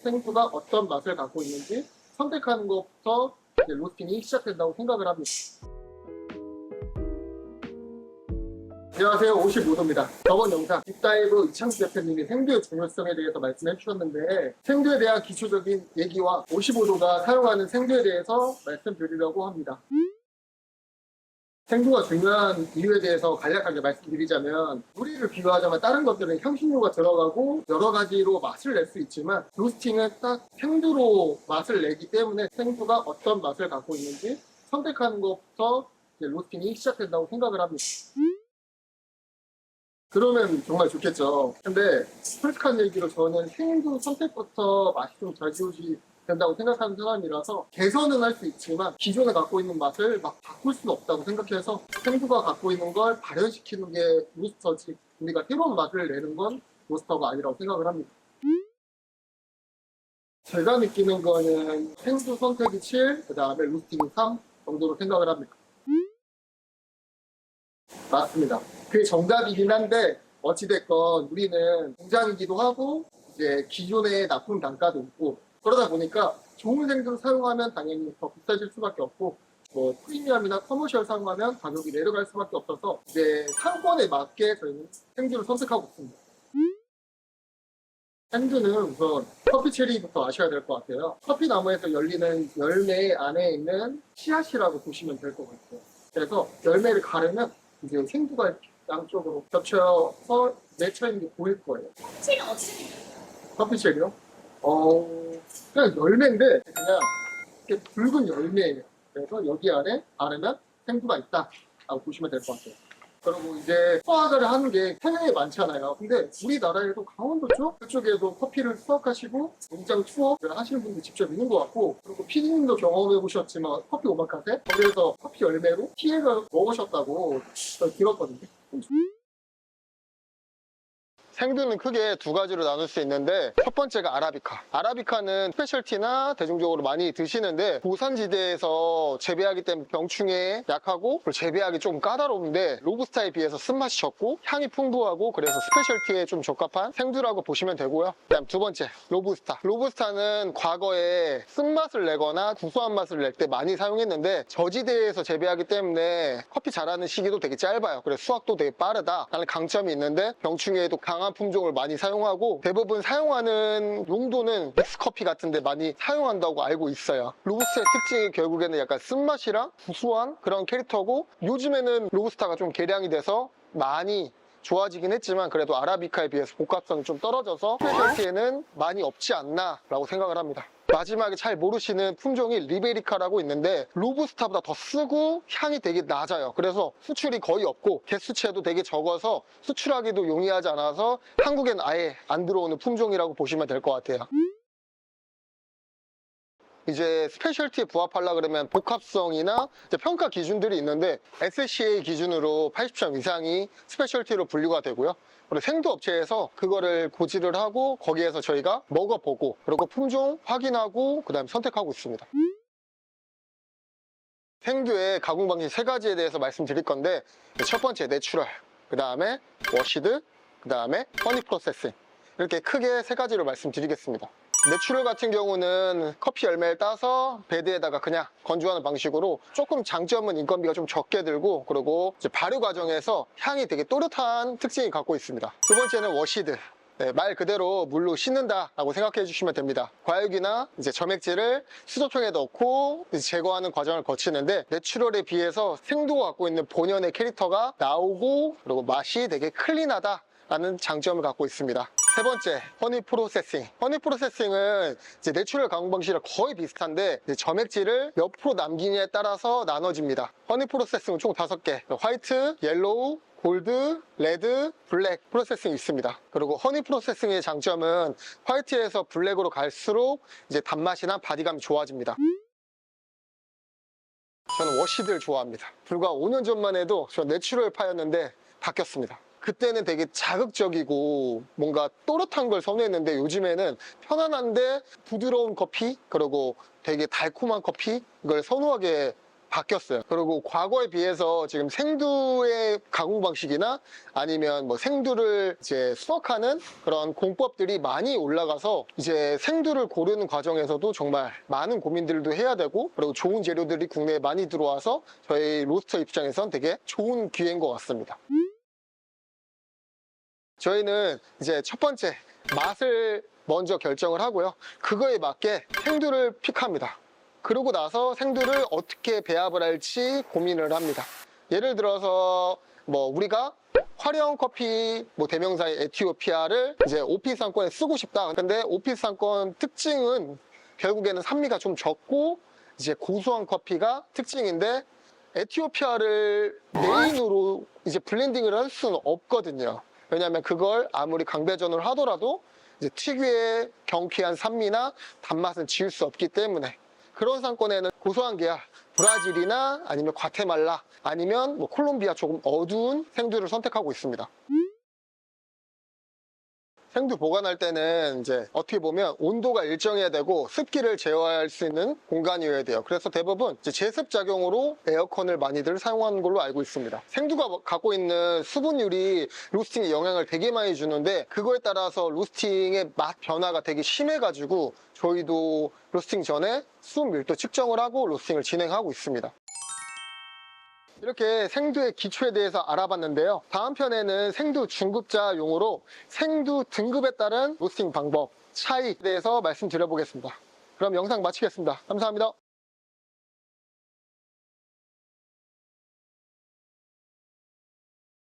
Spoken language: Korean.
생두가 어떤 맛을 갖고 있는지 선택하는 것부터 이제 로스팅이 시작된다고 생각을 합니다. 안녕하세요, 55도입니다. 저번 영상 딥다이브 이창수 대표님이 생두의 중요성에 대해서 말씀해 주셨는데, 생두에 대한 기초적인 얘기와 55도가 사용하는 생두에 대해서 말씀드리려고 합니다. 생두가 중요한 이유에 대해서 간략하게 말씀드리자면, 우리를 비교하자면 다른 것들은 향신료가 들어가고 여러 가지로 맛을 낼 수 있지만, 로스팅은 딱 생두로 맛을 내기 때문에 생두가 어떤 맛을 갖고 있는지 선택하는 것부터 이제 로스팅이 시작된다고 생각을 합니다. 그러면 정말 좋겠죠. 근데 솔직한 얘기로 저는 생두 선택부터 맛이 좀 좌지우지 된다고 생각하는 사람이라서 개선은 할 수 있지만 기존에 갖고 있는 맛을 막 바꿀 수는 없다고 생각해서 생두가 갖고 있는 걸 발현시키는 게 로스터지, 우리가 새로운 맛을 내는 건 로스터가 아니라고 생각을 합니다. 제가 느끼는 거는 생두 선택이 7, 그 다음에 로스팅이 3 정도로 생각을 합니다. 맞습니다. 그게 정답이긴 한데 어찌됐건 우리는 공장이기도 하고 이제 기존의 납품 단가도 있고 그러다 보니까 좋은 생두를 사용하면 당연히 더 비싸질 수밖에 없고, 뭐 프리미엄이나 커머셜 사용하면 가격이 내려갈 수밖에 없어서 이제 상권에 맞게 저희는 생두를 선택하고 있습니다. 생두는 우선 커피 체리부터 아셔야 될 것 같아요. 커피 나무에서 열리는 열매 안에 있는 씨앗이라고 보시면 될 것 같아요. 그래서 열매를 가르면 이제 생두가 양쪽으로 겹쳐서 맺혀 있는 게 보일 거예요. 체리 어떻게 생겼어요? 커피 체리요? 그냥 열매인데 그냥 이렇게 붉은 열매예요. 그래서 여기 안에 바르면 생두가 있다 라고 보시면 될 것 같아요. 그리고 이제 수확을 하는 게 해외에 많잖아요. 근데 우리나라에도 강원도 그쪽에도 커피를 수확하시고 농장 투어를 하시는 분들 직접 있는 것 같고, 그리고 피디님도 경험해 보셨지만 커피 오마카세 거기에서 커피 열매로 티액을 먹으셨다고 들었거든요. 생두는 크게 두 가지로 나눌 수 있는데, 첫 번째가 아라비카. 아라비카는 스페셜티나 대중적으로 많이 드시는데 고산지대에서 재배하기 때문에 병충해에 약하고 그리고 재배하기 좀 까다로운데 로부스타에 비해서 쓴맛이 적고 향이 풍부하고 그래서 스페셜티에 좀 적합한 생두라고 보시면 되고요. 그다음 두 번째, 로부스타. 로부스타는 과거에 쓴맛을 내거나 구수한 맛을 낼 때 많이 사용했는데 저지대에서 재배하기 때문에 커피 자라는 시기도 되게 짧아요. 그래서 수확도 되게 빠르다라는 강점이 있는데 병충해에도 강한 품종을 많이 사용하고 대부분 사용하는 용도는 믹스커피 같은 데 많이 사용한다고 알고 있어요. 로부스타의 특징이 결국에는 약간 쓴맛이랑 구수한 그런 캐릭터고, 요즘에는 로부스타가 좀 개량이 돼서 많이 좋아지긴 했지만 그래도 아라비카에 비해서 복합성이 좀 떨어져서 스페셜티에는 많이 없지 않나 라고 생각을 합니다. 마지막에 잘 모르시는 품종이 리베리카라고 있는데 로부스타보다 더 쓰고 향이 되게 낮아요. 그래서 수출이 거의 없고 개수채도 되게 적어서 수출하기도 용이하지 않아서 한국엔 아예 안 들어오는 품종이라고 보시면 될 것 같아요. 이제 스페셜티에 부합하려고 그러면 복합성이나 이제 평가 기준들이 있는데 SCA 기준으로 80점 이상이 스페셜티로 분류가 되고요. 그리고 생두 업체에서 그거를 고지를 하고 거기에서 저희가 먹어보고 그리고 품종 확인하고 그 다음에 선택하고 있습니다. 생두의 가공 방식 세 가지에 대해서 말씀드릴 건데, 첫 번째 내추럴, 그 다음에 워시드, 그 다음에 허니 프로세싱, 이렇게 크게 세 가지로 말씀드리겠습니다. 내추럴 같은 경우는 커피 열매를 따서 베드에다가 그냥 건조하는 방식으로 조금 장점은 인건비가 좀 적게 들고, 그리고 이제 발효 과정에서 향이 되게 또렷한 특징이 갖고 있습니다. 두 번째는 워시드. 네, 말 그대로 물로 씻는다라고 생각해 주시면 됩니다. 과육이나 이제 점액질을 수조통에 넣고 이제 제거하는 과정을 거치는데, 내추럴에 비해서 생두가 갖고 있는 본연의 캐릭터가 나오고 그리고 맛이 되게 클린하다 라는 장점을 갖고 있습니다. 세 번째, 허니 프로세싱. 허니 프로세싱은 이제 내추럴 가공 방식이랑 거의 비슷한데 점액질을 몇 프로 남기냐에 따라서 나눠집니다. 허니 프로세싱은 총 5개, 화이트, 옐로우, 골드, 레드, 블랙 프로세싱이 있습니다. 그리고 허니 프로세싱의 장점은 화이트에서 블랙으로 갈수록 이제 단맛이나 바디감이 좋아집니다. 저는 워시드를 좋아합니다. 불과 5년 전만 해도 저 내추럴 파였는데 바뀌었습니다. 그때는 되게 자극적이고 뭔가 또렷한 걸 선호했는데 요즘에는 편안한데 부드러운 커피, 그리고 되게 달콤한 커피, 이걸 선호하게 바뀌었어요. 그리고 과거에 비해서 지금 생두의 가공 방식이나 아니면 뭐 생두를 이제 수확하는 그런 공법들이 많이 올라가서 이제 생두를 고르는 과정에서도 정말 많은 고민들도 해야 되고, 그리고 좋은 재료들이 국내에 많이 들어와서 저희 로스터 입장에선 되게 좋은 기회인 것 같습니다. 저희는 이제 첫 번째 맛을 먼저 결정을 하고요. 그거에 맞게 생두를 픽합니다. 그러고 나서 생두를 어떻게 배합을 할지 고민을 합니다. 예를 들어서 뭐 우리가 화려한 커피 뭐 대명사의 에티오피아를 이제 오피스 상권에 쓰고 싶다. 근데 오피스 상권 특징은 결국에는 산미가 좀 적고 이제 고소한 커피가 특징인데, 에티오피아를 메인으로 이제 블렌딩을 할 수는 없거든요. 왜냐하면 그걸 아무리 강배전을 하더라도 이제 특유의 경쾌한 산미나 단맛은 지울 수 없기 때문에, 그런 상권에는 고소한 계야 브라질이나 아니면 과테말라 아니면 뭐 콜롬비아 조금 어두운 생두를 선택하고 있습니다. 생두 보관할 때는 이제 어떻게 보면 온도가 일정해야 되고 습기를 제어할 수 있는 공간이어야 돼요. 그래서 대부분 이제 제습 작용으로 에어컨을 많이들 사용하는 걸로 알고 있습니다. 생두가 갖고 있는 수분율이 로스팅에 영향을 되게 많이 주는데, 그거에 따라서 로스팅의 맛 변화가 되게 심해가지고 저희도 로스팅 전에 수분 밀도 측정을 하고 로스팅을 진행하고 있습니다. 이렇게 생두의 기초에 대해서 알아봤는데요. 다음 편에는 생두 중급자용으로 생두 등급에 따른 로스팅 방법, 차이에 대해서 말씀드려보겠습니다. 그럼 영상 마치겠습니다. 감사합니다.